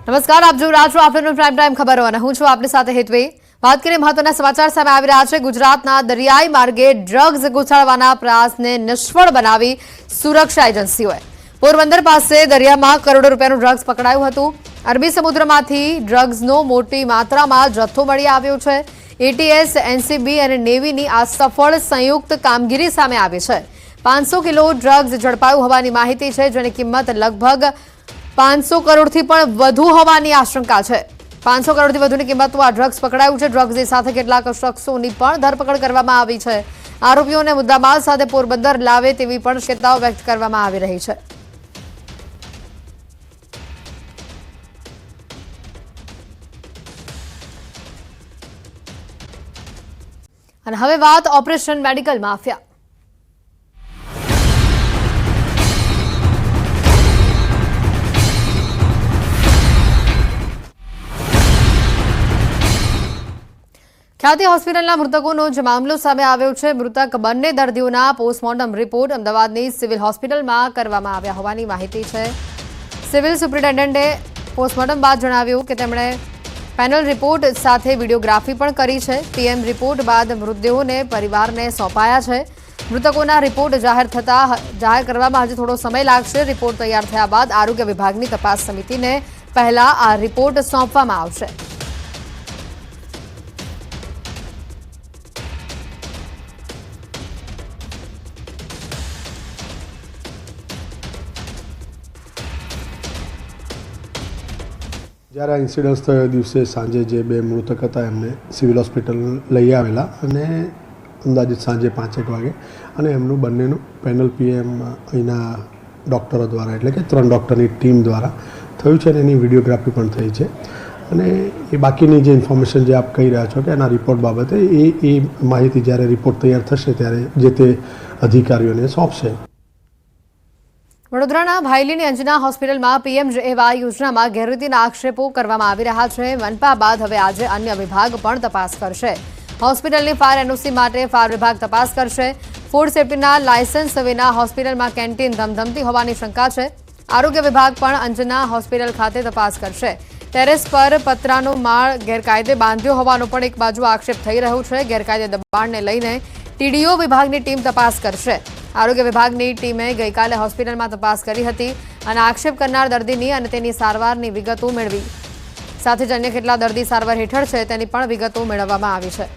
નમસ્કાર, આપ જોઈ રહ્યા છો આફ્ટરનૂન પ્રાઇમ ટાઈમ ખબરો અને હું છું આપની સાથે હેતવી। વાત કરીએ મહત્વના સમાચાર સામે આવી રહ્યા છે। ગુજરાતના દરિયાઈ માર્ગે ડ્રગ્સ ઘૂસાડવાના પ્રયાસને નિષ્ફળ બનાવી સુરક્ષા એજન્સીઓએ પોરબંદર પાસે દરિયામાં કરોડો રૂપિયાનું ડ્રગ્સ પકડાયું હતું। અરબી સમુદ્રમાંથી ડ્રગ્સનો મોટી માત્રામાં જથ્થો મળી આવ્યો છે। એટીએસ, એનસીબી અને નેવીની આ સફળ સંયુક્ત કામગીરી સામે આવી છે। 500 કિલો ડ્રગ્સ ઝડપાયું હોવાની માહિતી છે, જેની કિંમત લગભગ 500 કરોડથી પણ વધુ હોવાની આશંકા છે। 500 કરોડથી વધુની કિંમતનું આ ડ્રગ્સ પકડાયું છે। ડ્રગ્સની સાથે કેટલાક શખ્સોની પણ ધરપકડ કરવામાં આવી છે। આરોપીઓને મુદ્દામાલ સાથે પોરબંદર લાવે તેવી પણ શક્યતાઓ વ્યક્ત કરવામાં આવી રહી છે। અને હવે વાત ઓપરેશન મેડિકલ માફિયા। ખ્યાતિ હોસ્પિટલના મૃતકોનો જ મામલો સામે આવ્યો છે। મૃતક બંને દર્દીઓના પોસ્ટમોર્ટમ રિપોર્ટ અમદાવાદની સિવિલ હોસ્પિટલમાં કરવામાં આવ્યા હોવાની માહિતી છે। સિવિલ સુપ્રિન્ટેન્ડન્ટે પોસ્ટમોર્ટમ બાદ જણાવ્યું કે તેમણે પેનલ રિપોર્ટ સાથે વિડીયોગ્રાફી પણ કરી છે। પીએમ રિપોર્ટ બાદ મૃતદેહોને પરિવારને સોંપાયા છે। મૃતકોના રિપોર્ટ જાહેર કરવામાં હજી થોડો સમય લાગશે। રિપોર્ટ તૈયાર થયા બાદ આરોગ્ય વિભાગની તપાસ સમિતિને પહેલા આ રિપોર્ટ સોંપવામાં આવશે। જ્યારે ઇન્સિડન્સ થયો દિવસે સાંજે જે બે મૃતક હતા એમને સિવિલ હોસ્પિટલ લઈ આવેલા અને અંદાજિત સાંજે 5-1 વાગે અને એમનું બંનેનું પેનલ પીએમ અહીંના ડૉક્ટરો દ્વારા એટલે કે 3 ડૉક્ટરની ટીમ દ્વારા થયું છે અને એની વિડીયોગ્રાફી પણ થઈ છે। અને એ બાકીની જે ઇન્ફોર્મેશન જે આપ કહી રહ્યા છો કે એના રિપોર્ટ બાબતે એ માહિતી જ્યારે રિપોર્ટ તૈયાર થશે ત્યારે જે તે અધિકારીઓને સોંપશે। વડોદરાના ભાયલીની અંજના હોસ્પિટલમાં પીએમજેએવાય યોજનામાં ગેરરીતિના આક્ષેપો કરવામાં આવી રહ્યા છે। મનપા બાદ હવે આજે અન્ય વિભાગ પણ તપાસ કરશે। હોસ્પિટલની ફાયર એનઓસી માટે ફાયર વિભાગ તપાસ કરશે। ફૂડ સેફ્ટીના લાયસન્સ વિના હોસ્પિટલમાં કેન્ટીન ધમધમતી હોવાની શંકા છે। આરોગ્ય વિભાગ પણ અંજના હોસ્પિટલ ખાતે તપાસ કરશે। ટેરેસ પર પતરાનો માળ ગેરકાયદે બાંધ્યો હોવાનો પણ એક બાજુ આક્ષેપ થઈ રહ્યો છે। ગેરકાયદે દબાણને લઈને ટીડીઓ વિભાગની ટીમ તપાસ કરશે। આરોગ્ય વિભાગની ટીમે ગઈકાલે હોસ્પિટલમાં તપાસ કરી હતી અને આક્ષેપ કરનાર દર્દીની અને તેની સારવારની વિગતો મેળવી। સાથે જ અન્ય કેટલા દર્દી સારવાર હેઠળ છે તેની પણ વિગતો મેળવવામાં આવી છે।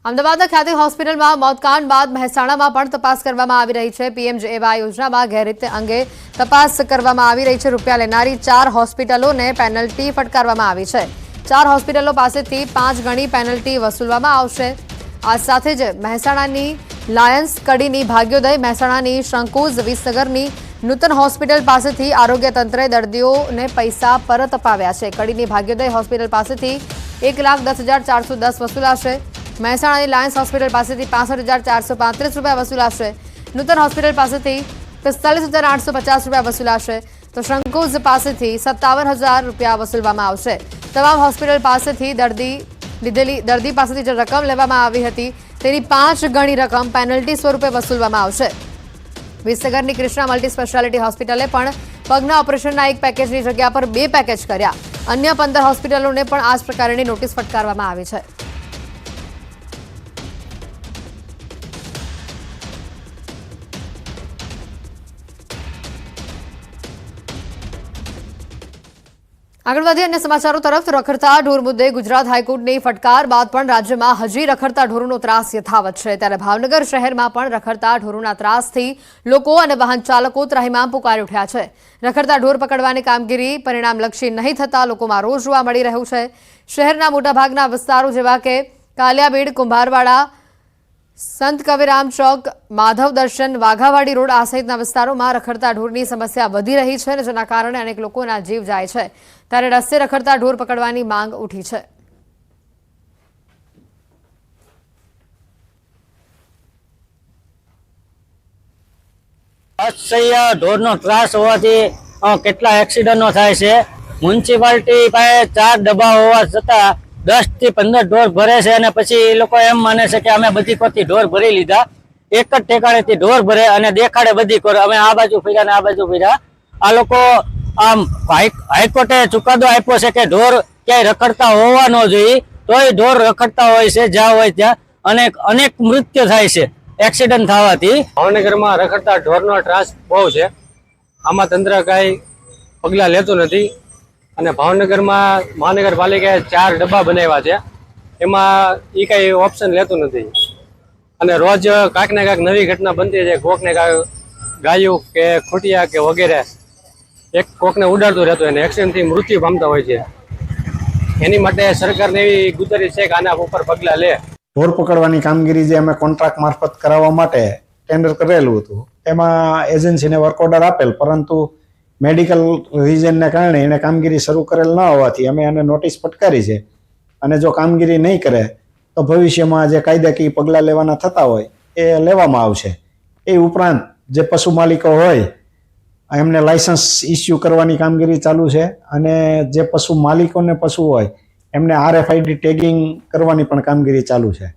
અમદાવાદના ખ્યાતિ હોસ્પિટલમાં મોતકાંડ બાદ મહેસાણામાં પણ તપાસ કરવામાં આવી રહી છે। પીએમજેએવાય યોજનામાં ગેરરીતિ અંગે તપાસ કરવામાં આવી રહી છે। રૂપિયા લેનારી 4 હોસ્પિટલોને પેનલ્ટી ફટકારવામાં આવી છે। 4 હોસ્પિટલો પાસેથી 5 ગણી પેનલ્ટી વસૂલવામાં આવશે। આ સાથે જ મહેસાણાની લાયન્સ, કડીની ભાગ્યોદય, મહેસાણાની શંકુઝ, વિસનગરની નૂતન હોસ્પિટલ પાસેથી આરોગ્ય તંત્રે દર્દીઓને પૈસા પરત અપાવ્યા છે। કડીની ભાગ્યોદય હોસ્પિટલ પાસેથી 1,10,410 વસૂલાશે। મહેસાણાની લાયન્સ હોસ્પિટલ પાસેથી 65,435 રૂપિયા વસૂલાશે। નૂતન હોસ્પિટલ પાસેથી 45,850 રૂપિયા વસૂલાશે તો શંકુઝ પાસેથી 57,000 રૂપિયા વસૂલવામાં આવશે। તમામ હોસ્પિટલ પાસેથી દર્દી પાસેથી જે રકમ લેવામાં આવી હતી તેની 5 ગણી રકમ પેનલ્ટી સ્વરૂપે વસૂલવામાં આવશે। વિસનગરની કૃષ્ણા મલ્ટી સ્પેશિયાલિટી હોસ્પિટલે પણ પગના ઓપરેશનના એક પેકેજની જગ્યા પર 2 પેકેજ કર્યા। અન્ય 15 હોસ્પિટલોને પણ આ જ પ્રકારની નોટિસ ફટકારવામાં આવી છે। આગળ વધીએ અન્ય સમાચારો તરફ। રખડતા ઢોર મુદ્દે ગુજરાત હાઈકોર્ટની ફટકાર બાદ પણ રાજ્યમાં હજી રખડતા ઢોરોનો ત્રાસ યથાવત છે। ત્યારે ભાવનગર શહેરમાં પણ રખડતા ઢોરોના ત્રાસથી લોકો અને વાહન ચાલકો ત્રાહિમામ પુકારી ઉઠ્યા છે। રખડતા ઢોર પકડવાની કામગીરી પરિણામલક્ષી નહીં થતા લોકોમાં રોષ જોવા મળી રહ્યો છે। શહેરના મોટાભાગના વિસ્તારો જેવા કે કાલિયાબીડ, કુંભારવાડા, સંત કબીરામ ચોક, માધવ દર્શન, વાઘાવાડી રોડ આ સહિતના વિસ્તારોમાં રખડતા ઢોરની સમસ્યા વધી રહી છે, જેના કારણે અનેક લોકોના જીવ જાય છે। ત્યારે રસ્તે રખડતા ઢોર પકડવાની માંગ ઉઠી છે। અસહ્ય ઢોરનો ત્રાસ હોવાથી કેટલા એક્સિડન્ટો થાય છે। મ્યુનિસિપાલિટી પાસે 4 ડબ્બા હોવા છતાં 10 થી 15 ઢોર ભરે છે અને પછી એ લોકો એમ માને છે કે અમે બધી કોથી ઢોર ભરી લીધા, એક જ ઠેકાણેથી ઢોર ભરે અને દેખાડે બધી કોર અમે આ બાજુ ફર્યા ને આ બાજુ ફર્યા. આ લોકો આમ હાઈકોર્ટે ચુકાદો આપ્યો છે કે ઢોર ક્યાંય રખડતા હોવા ન જોઈએ, તોય ઢોર રખડતા હોય છે જ્યાં હોય ત્યાં, અને અનેક મૃત્યુ થાય છે એક્સિડન્ટ થવાથી. ભાવનગરમાં રખડતા ઢોરનો ત્રાસ બહુ છે. આમાં તંત્ર કાંઈ પગલાં લેતું નથી અને ભાવનગરમાં મહાનગરપાલિકાએ 4 ડબ્બા બનાવ્યા છે, એમાં એ કાંઈ ઓપ્શન લેતું નથી અને રોજ કાંઈક ને કાંઈક નવી ઘટના બનતી છે. કોકને કાંઈ ગાયું કે ખૂટિયા કે વગેરે એક કોકને ઉડાડતું રહેતું અને એક્સિડન્ટથી મૃત્યુ પામતા હોય છે. એની માટે સરકારને એવી ગુજારિશ છે કે આના ઉપર પગલાં લે. ઢોર પકડવાની કામગીરી જે અમે કોન્ટ્રાક્ટ મારફત કરાવવા માટે ટેન્ડર કરેલું હતું, એમાં એજન્સીને વર્ક ઓર્ડર આપેલ, પરંતુ મેડિકલ રીઝનને કારણે એને કામગીરી શરૂ કરેલ ન હોવાથી અમે એને નોટિસ ફટકારી છે અને જો કામગીરી નહીં કરે તો ભવિષ્યમાં જે કાયદાકીય પગલાં લેવાના થતા હોય એ લેવામાં આવશે. એ ઉપરાંત જે પશુ માલિકો હોય એમને લાયસન્સ ઇસ્યુ કરવાની કામગીરી ચાલુ છે અને જે પશુ માલિકોને પશુ હોય એમને RFID ટેગિંગ કરવાની પણ કામગીરી ચાલુ છે.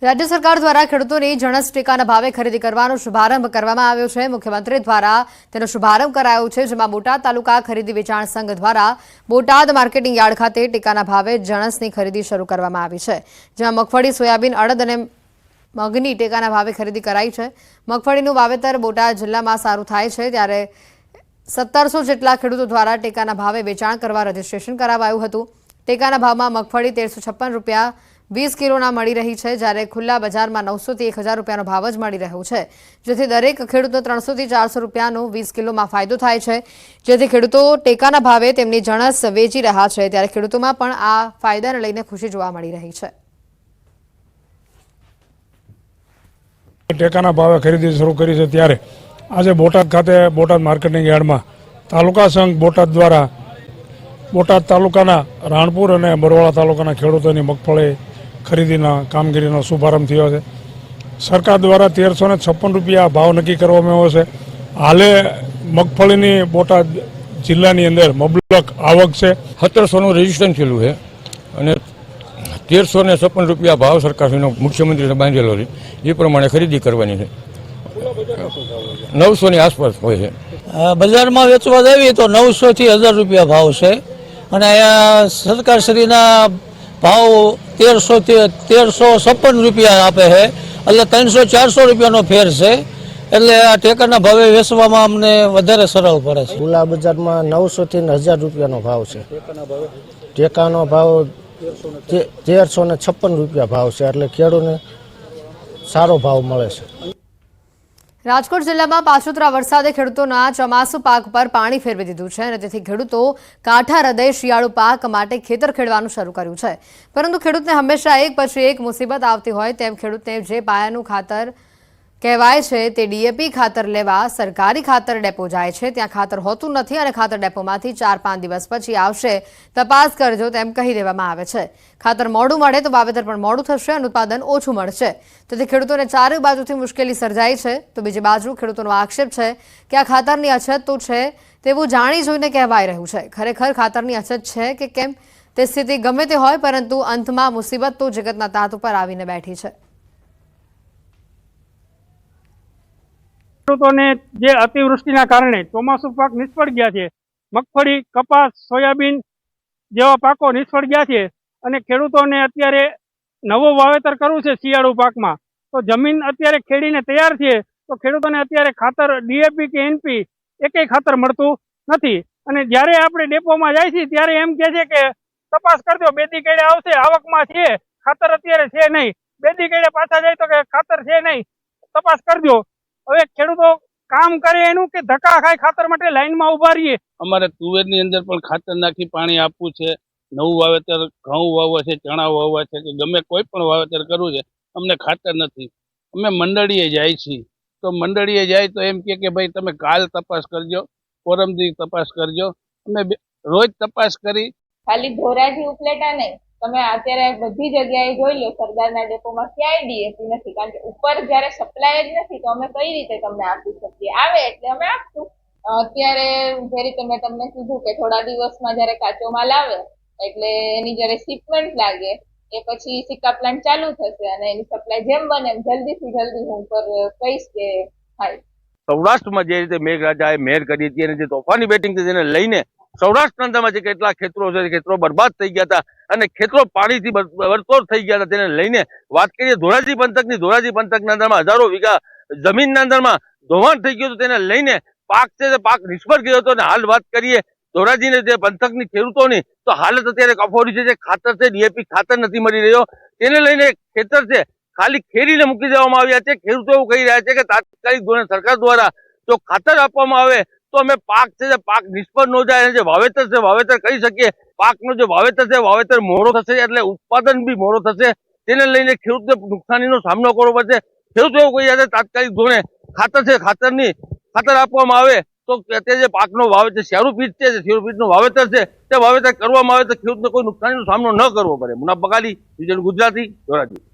રાજ્ય સરકાર દ્વારા ખેડૂતોની જણસ ટેકાના ભાવે ખરીદી કરવાનો શુભારંભ કરવામાં આવ્યો છે. મુખ્યમંત્રી દ્વારા તેનો શુભારંભ કરાયો છે, જેમાં બોટાદ તાલુકા ખરીદી વેચાણ સંઘ દ્વારા બોટાદ માર્કેટિંગ યાર્ડ ખાતે ટેકાના ભાવે જણસની ખરીદી શરૂ કરવામાં આવી છે, જેમાં મગફળી, સોયાબીન, અડદ અને મગની ટેકાના ભાવે ખરીદી કરાઈ છે. મગફળીનું વાવેતર બોટાદ જિલ્લામાં સારું થાય છે, ત્યારે 1700 જેટલા ખેડૂતો દ્વારા ટેકાના ભાવે વેચાણ કરવા રજીસ્ટ્રેશન કરાવાયું હતું. ટેકાના ભાવમાં મગફળી 1356 રૂપિયા 20 કિલોના મળી રહી છે, જ્યારે ખુલ્લા બજારમાં 900 થી 1000 રૂપિયાનો ભાવ જ મળી રહ્યો છે, જેથી દરેક ખેડૂતનો 300 થી 400 રૂપિયાનો 20 કિલોમાં ફાયદો થાય છે, જેથી ખેડૂતો ટેકાના ભાવે તેમની જણસ વેચી રહ્યા છે. ત્યારે ખેડૂતોમાં પણ આ ફાયદાને લઈને ખુશી જોવા મળી રહી છે. ટેકાના ભાવે ખરીદી શરૂ કરી છે, ત્યારે આજે બોટાદ ખાતે બોટાદ માર્કેટિંગ યાર્ડમાં તાલુકા સંઘ બોટાદ દ્વારા બોટાદ તાલુકાના રાણપુર અને બરવાળા તાલુકાના ખેડૂતોની મગફળી ખરીદીના કામગીરીનો શુભારંભ થયો છે. સરકાર દ્વારા 1356 રૂપિયા ભાવ નક્કી કરવામાં આવ્યો છે. હાલે મગફળીની બોટાદ જિલ્લાની અંદર મબલક આવક છે. 1700નું રજીસ્ટ્રેશન થયેલું છે અને 1356 રૂપિયા ભાવ સરકારશ્રીનો મુખ્યમંત્રીને બાંધેલો છે, એ પ્રમાણે ખરીદી કરવાની છે. 900ની આસપાસ હોય છે. બજારમાં વેચવા જઈએ તો 900 થી 1000 રૂપિયા ભાવ છે અને સરકારશ્રીના ભાવ 1356 રૂપિયા આપે છે, એટલે 300-400 રૂપિયાનો ફેર છે. એટલે આ ટેકાના ભાવે વેચવામાં અમને વધારે સરળ પડે છે. ખુલ્લા બજારમાં 900 થી 1000 રૂપિયાનો ભાવ છે. ટેકાનો ભાવ 1356 રૂપિયા ભાવ છે, એટલે ખેડૂતને સારો ભાવ મળે છે. રાજકોટ જિલ્લામાં પાછોતરા વરસાદે ખેડૂતોના ચોમાસુ પાક પર પાણી ફેરવી દીધું છે અને તેથી ખેડૂતો કાંઠા હૃદય શિયાળુ પાક માટે ખેતર ખેડવાનું શરૂ કર્યું છે. પરંતુ ખેડૂતને હંમેશા એક પછી એક મુસીબત આવતી હોય તેમ ખેડૂતને જે પાયાનું ખાતર કહેવાય છે તે DAP ખાતર લેવા સરકારી ખાતર ડેપો જાય છે, ત્યાં ખાતર હોતું નથી અને ખાતર ડેપોમાંથી 4-5 દિવસ પછી આવશે, તપાસ કરજો તેમ કહી દેવામાં આવે છે. ખાતર મોડું મળે તો વાવેતર પણ મોડું થશે અને ઉત્પાદન ઓછું મળશે, તેથી ખેડૂતોને ચારે બાજુથી મુશ્કેલી સર્જાઈ છે. તો બીજી બાજુ ખેડૂતોનો આક્ષેપ છે કે આ ખાતરની અછત તો છે તેવું જાણી જોઈને કહેવાઈ રહ્યું છે. ખરેખર ખાતરની અછત છે કે કેમ તે સ્થિતિ ગમે તે હોય, પરંતુ અંતમાં મુસીબત તો જગતના તાત ઉપર આવીને બેઠી છે. ખેડૂતોને જે અતિવૃષ્ટિના કારણે ચોમાસુ પાક નિષ્ફળ ગયા છે, મગફળી, કપાસ, સોયાબીન જેવા પાકો નિષ્ફળ ગયા છે અને ખેડૂતોને અત્યારે નવું વાવેતર કરવું છે શિયાળુ પાકમાં, તો જમીન અત્યારે ખેડીને તૈયાર છે, તો ખેડૂતોને અત્યારે ખાતર DAP કે NP એકેય ખાતર મળતું નથી. અને જ્યારે આપણે ડેપોમાં જાય છે ત્યારે એમ કહે છે કે તપાસ કરજો, 2 દી કેડે આવશે, આવકમાં છે, ખાતર અત્યારે છે નહીં. 2 દી કેડે પાછા જાય તો કે ખાતર છે નહીં, તપાસ કરજો. હવે ખેડૂતો કામ કરે એનું કે ધક્કા ખાય ખાતર માટે લાઈનમાં ઉભા રહીએ. અમારે તુવેરની અંદર પણ ખાતર નાખી પાણી આપવું છે, નવું વાવેતર ઘઉં વાવવા છે, ચણા વાવવા છે કે ગમે કોઈ પણ વાવેતર કરવું છે, અમને ખાતર નથી. અમે મંડળીએ જાય છીએ તો મંડળીએ જાય તો એમ કે ભાઈ તમે કાલ તપાસ કરજો, પરમદી તપાસ કરજો. અમે રોજ તપાસ કરી. ખાલી ધોરાજી ઉપલેટા નહીં, તમે અત્યારે બધી જગ્યાએ જોઈ લો, સરદારના ડેપોમાં ક્યાંય DAP નથી, કારણ કે ઉપર જયારે સપ્લાય જ નથી તો અમે કઈ રીતે તમને આપી શકીએ. આવે એટલે અમે આપશું. અત્યારે જે રીતે મેં તમને કીધું કે થોડા દિવસમાં જયારે કાચો માલ આવે એટલે એની જ્યારે શિપમેન્ટ લાગે એ પછી સિક્કા પ્લાન્ટ ચાલુ થશે અને એની સપ્લાય જેમ બને એમ જલ્દીથી જલ્દી હું કહીશ કે થાય. સૌરાષ્ટ્રમાં જે રીતે મેઘરાજાએ મહેર કરી હતી અને જે તોફાની બેટિંગ હતી તેને લઈને સૌરાષ્ટ્રના અંદરમાં જે કેટલા ખેતરો છે ખેતરો બરબાદ થઈ ગયા હતા અને ખેતરો પાણીથી વરતોડ થઈ ગયા હતા તેને લઈને વાત કરીએ ધોરાજી પંથકના અંદરમાં હજારો વીઘા જમીનના અંદરમાં ધોવાણ થઈ ગયું હતું તેને લઈને પાક છે તે પાક નિષ્ફળ ગયો હતો. અને હાલ વાત કરીએ ધોરાજીને જે પંથકની ખેડૂતોની તો હાલત અત્યારે કફોડી છે. જે ખાતર છે ડીએપી ખાતર નથી મળી રહ્યો તેને લઈને ખેતર છે ખાલી ખેરીને મૂકી દેવામાં આવ્યા છે. ખેડૂતો એવું કહી રહ્યા છે કે તાત્કાલિક ધોરણે સરકાર દ્વારા જો ખાતર આપવામાં આવે તો અમે પાક છે પાક નિષ્ફળ ન જાય અને જે વાવેતર છે વાવેતર કરી શકીએ. પાકનો જે વાવેતર છે વાવેતર મોડો થશે એટલે ઉત્પાદન બી મોડો થશે. તેને લઈને ખેડૂતને નુકસાનીનો સામનો કરવો પડશે. ખેડૂતો એવું કહી રહ્યા છે તાત્કાલિક ધોરણે ખાતર છે ખાતર આપવામાં આવે તો તે જે પાકનો વાવેતર શેરુપીટનું વાવેતર છે તે વાવેતર કરવામાં આવે તો ખેડૂતને કોઈ નુકસાનીનો સામનો ન કરવો પડે. મુનાફ બગાલી, ગુજરાતી, ધોરાજી.